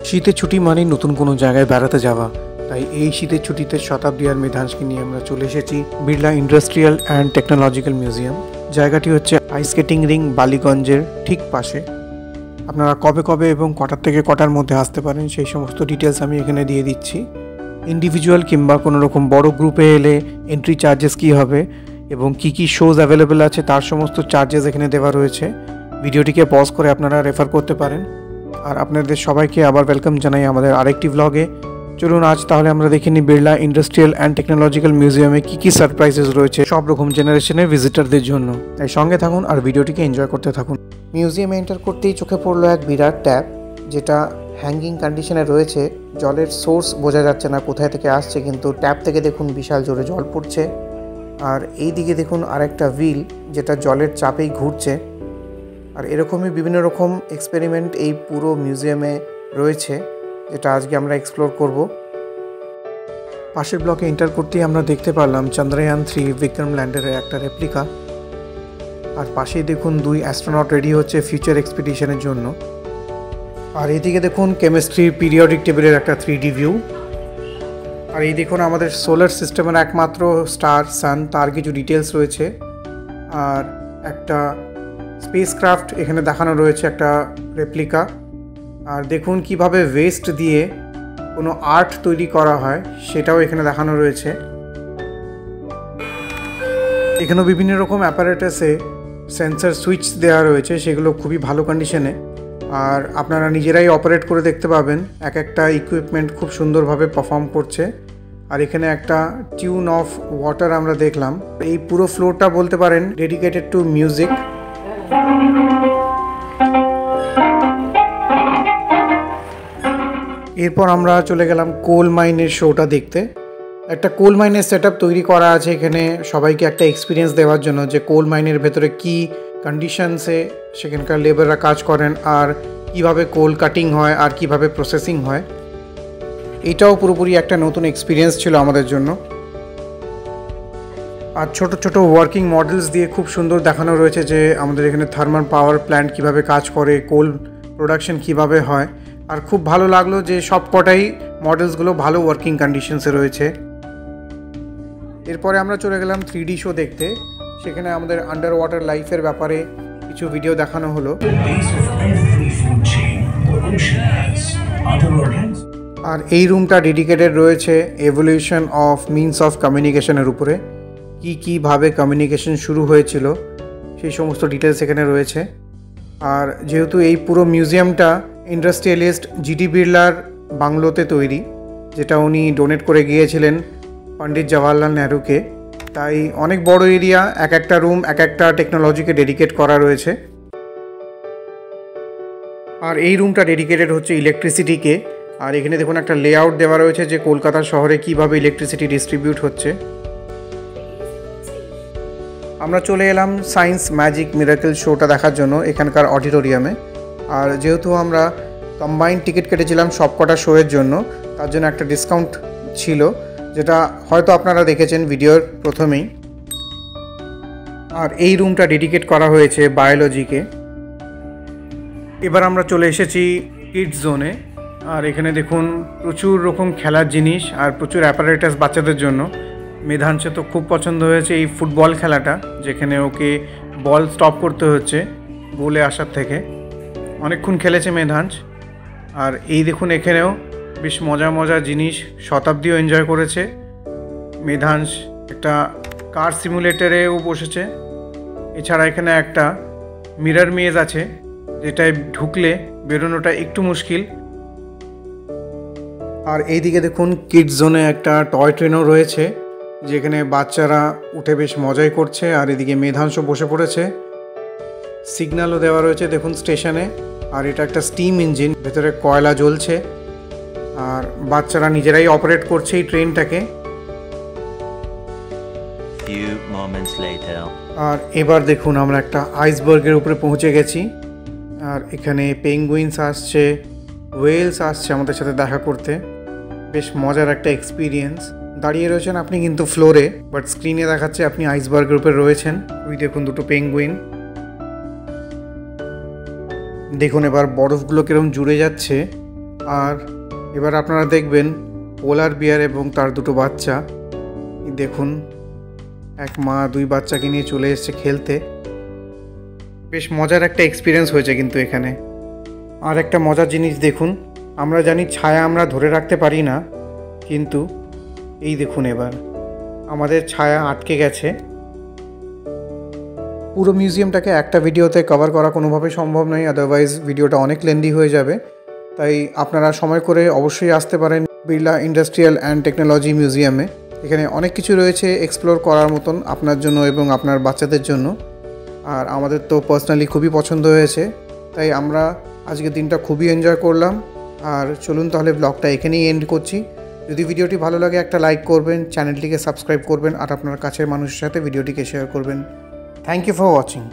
শীতের ছুটি মানে নতুন কোনো জায়গায় বেড়াতে যাওয়া। তাই এই শীতের ছুটিতে শতাব্দী আর মেধাংশকে নিয়ে আমরা চলে এসেছি Birla industrial and technological museum. জায়গাটি হচ্ছে আইস স্কেটিং রিং বালিগঞ্জের ঠিক পাশে। আপনারা কবে কবে এবং কটার থেকে কটার মধ্যে আসতে পারেন সেই সমস্ত ডিটেলস আমি এখানে দিয়ে দিচ্ছি। ইন্ডিভিজুয়াল কিংবা কোনো রকম বড় গ্রুপে এলে এন্ট্রি চার্জেস কী হবে এবং কী কী শোজ অ্যাভেলেবেল আছে তার সমস্ত চার্জেস এখানে দেওয়া রয়েছে। ভিডিওটিকে পজ করে আপনারা রেফার করতে পারেন। আর আপনাদের সবাইকে আবার ওয়েলকাম জানাই আমাদের আরেকটি ভ্লগে। চলুন আজ তাহলে আমরা দেখে নিই বিড়লা ইন্ডাস্ট্রিয়াল অ্যান্ড টেকনোলজিক্যাল মিউজিয়ামে কী কী সারপ্রাইজেস রয়েছে সব রকম জেনারেশনের ভিজিটারদের জন্য। তাই সঙ্গে থাকুন আর ভিডিওটিকে এনজয় করতে থাকুন। মিউজিয়ামে এন্টার করতেই চোখে পড়লো এক বিরাট ট্যাপ, যেটা হ্যাঙ্গিং কন্ডিশনে রয়েছে। জলের সোর্স বোঝা যাচ্ছে না কোথায় থেকে আসছে, কিন্তু ট্যাপ থেকে দেখুন বিশাল জোরে জল পড়ছে। আর এই দিকে দেখুন আরেকটা হুইল যেটা জলের চাপেই ঘুরছে। আর এরকমই বিভিন্ন রকম এক্সপেরিমেন্ট এই পুরো মিউজিয়ামে রয়েছে, যেটা আজকে আমরা এক্সপ্লোর করব। পাশের ব্লকে এন্টার করতেই আমরা দেখতে পারলাম চন্দ্রয়ান 3 বিক্রম ল্যান্ডারের একটা রেপ্লিকা। আর পাশেই দেখুন 2 অ্যাস্ট্রোনট রেডি হচ্ছে ফিউচার এক্সপিডিশনের জন্য। আর এইদিকে দেখুন কেমিস্ট্রির পিরিয়ডিক টেবিলের একটা 3D ভিউ। আর এই দেখুন আমাদের সোলার সিস্টেমের একমাত্র স্টার সান, তার কিছু ডিটেলস রয়েছে। আর একটা স্পেসক্রাফট এখানে দেখানো রয়েছে, একটা রেপ্লিকা। আর দেখুন কিভাবে ওয়েস্ট দিয়ে কোনো আর্ট তৈরি করা হয় সেটাও এখানে দেখানো রয়েছে। এখানেও বিভিন্ন রকম অ্যাপারেটাসে সেন্সর সুইচ দেওয়া রয়েছে, সেগুলো খুবই ভালো কন্ডিশনে। আর আপনারা নিজেরাই অপারেট করে দেখতে পাবেন, এক একটা ইকুইপমেন্ট খুব সুন্দরভাবে পারফর্ম করছে। আর এখানে একটা টিউন অফ ওয়াটার আমরা দেখলাম। এই পুরো ফ্লোরটা বলতে পারেন ডেডিকেটেড টু মিউজিক। এরপর আমরা চলে গেলাম কোল মাইনের শোটা দেখতে। একটা কোল মাইনের সেটআপ তৈরি করা আছে এখানে সবাইকে একটা এক্সপিরিয়েন্স দেওয়ার জন্য, যে কোল মাইনের ভেতরে কি কন্ডিশনসে সেখানকার লেবাররা কাজ করেন, আর কিভাবে কোল কাটিং হয় আর কিভাবে প্রসেসিং হয়। এটাও পুরোপুরি একটা নতুন এক্সপিরিয়েন্স ছিল আমাদের জন্য। আর ছোট ছোট ওয়ার্কিং মডেলস দিয়ে খুব সুন্দর দেখানো রয়েছে যে আমাদের এখানে থার্মাল পাওয়ার প্ল্যান্ট কিভাবে কাজ করে, কোল প্রোডাকশন কিভাবে হয়। আর খুব ভালো লাগলো যে সব কটাই মডেলসগুলো ভালো ওয়ার্কিং কন্ডিশনসে রয়েছে। এরপরে আমরা চলে গেলাম 3D শো দেখতে। সেখানে আমাদের আন্ডার ওয়াটার লাইফের ব্যাপারে কিছু ভিডিও দেখানো হলো। আর এই রুমটা ডেডিকেটেড রয়েছে এভলিউশন অফ মিনস অফ কমিউনিকেশনের উপরে। কীভাবে কমিউনিকেশন শুরু হয়েছিল সেই সমস্ত ডিটেলস এখানে রয়েছে। আর যেহেতু এই পুরো মিউজিয়ামটা ইন্ডাস্ট্রিয়ালিস্ট জিডি বিড়লার বাংলোতে তৈরি, যেটা উনি ডোনেট করে গিয়েছিলেন পণ্ডিত জওয়াহরলাল নেহরুকে, তাই অনেক বড় এরিয়া, এক একটা রুম এক একটা টেকনোলজিকে ডেডিকেট করা রয়েছে। আর এই রুমটা ডেডিকেটেড হচ্ছে ইলেকট্রিসিটিকে। আর এখানে দেখুন একটা লেআউট দেওয়া রয়েছে যে কলকাতা শহরে কিভাবে ইলেকট্রিসিটি ডিস্ট্রিবিউট হচ্ছে। আমরা চলে এলাম সায়েন্স ম্যাজিক মিরাকেল শোটা দেখার জন্য এখানকার অডিটোরিয়ামে। আর যেহেতু আমরা কম্বাইন্ড টিকিট কেটেছিলাম সবকটা শোয়ের জন্য, তার জন্য একটা ডিসকাউন্ট ছিল, যেটা হয়তো আপনারা দেখেছেন ভিডিওর প্রথমেই। আর এই রুমটা ডেডিকেট করা হয়েছে বায়োলজিকে। এবার আমরা চলে এসেছি কিডস জোনে। আর এখানে দেখুন প্রচুর রকম খেলার জিনিস আর প্রচুর অ্যাপারেটাস বাচ্চাদের জন্য। মেধাংশে তো খুব পছন্দ হয়েছে এই ফুটবল খেলাটা, যেখানে ওকে বল স্টপ করতে হচ্ছে গোলে আসার থেকে। অনেকক্ষণ খেলেছে মেধাংশ। আর এই দেখুন এখানেও বেশ মজার জিনিস, শতাব্দীও এনজয় করেছে। মেধাংশ একটা কার সিমুলেটরেও বসেছে। এছাড়া এখানে একটা মিরর মেজ আছে, যেটায় ঢুকলে বেরোনোটা একটু মুশকিল। আর এইদিকে দেখুন কিডস জোনে একটা টয় ট্রেনও রয়েছে, যেখানে বাচ্চারা উঠে বেশ মজাই করছে। আর এদিকে মেধাংশও বসে পড়েছে। সিগন্যালও দেওয়া রয়েছে দেখুন স্টেশনে। আর এটা একটা স্টিম ইঞ্জিন, ভেতরে কয়লা জ্বলছে। আর বাচ্চারা নিজেরাই অপারেট করছে এই ট্রেনটাকে। আর এবার দেখুন আমরা একটা আইসবার্গের উপরে পৌঁছে গেছি। আর এখানে পেঙ্গুইনস আসছে, ওয়েলস আসছে আমাদের সাথে দেখা করতে। বেশ মজার একটা এক্সপিরিয়েন্স। দাঁড়িয়ে রয়েছেন আপনি কিন্তু ফ্লোরে, বাট স্ক্রিনে দেখাচ্ছে আপনি আইসবার্গের উপরে রয়েছেন। ওই দেখুন দুটো পেঙ্গুইন। দেখুন এবার বরফগুলো কিরকম জুড়ে যাচ্ছে। আর এবার আপনারা দেখবেন পোলার বিয়ার এবং তার দুটো বাচ্চা। দেখুন, এক মা দুই বাচ্চাকে নিয়ে চলে এসেছে খেলতে। বেশ মজার একটা এক্সপিরিয়েন্স হয়েছে কিন্তু এখানে। আর একটা মজার জিনিস দেখুন, আমরা জানি ছায়া আমরা ধরে রাখতে পারি না, কিন্তু এই দেখুন এবার আমাদের ছায়া আটকে গেছে। পুরো মিউজিয়ামটাকে একটা ভিডিওতে কভার করা কোনোভাবেই সম্ভব নয়, আদারওয়াইজ ভিডিওটা অনেক লেন্দি হয়ে যাবে। তাই আপনারা সময় করে অবশ্যই আসতে পারেন বিড়লা ইন্ডাস্ট্রিয়াল অ্যান্ড টেকনোলজি মিউজিয়ামে। এখানে অনেক কিছু রয়েছে এক্সপ্লোর করার মতন আপনার জন্য এবং আপনার বাচ্চাদের জন্য। আর আমাদের তো পার্সোনালি খুবই পছন্দ হয়েছে, তাই আমরা আজকের দিনটা খুবই এনজয় করলাম। আর চলুন তাহলে ব্লগটা এখানেই এন্ড করছি। যদি ভিডিওটি ভালো লাগে একটা লাইক করবেন, চ্যানেলটিকে সাবস্ক্রাইব করবেন আর আপনার কাছের মানুষের সাথে ভিডিওটিকে শেয়ার করবেন। Thank you for watching.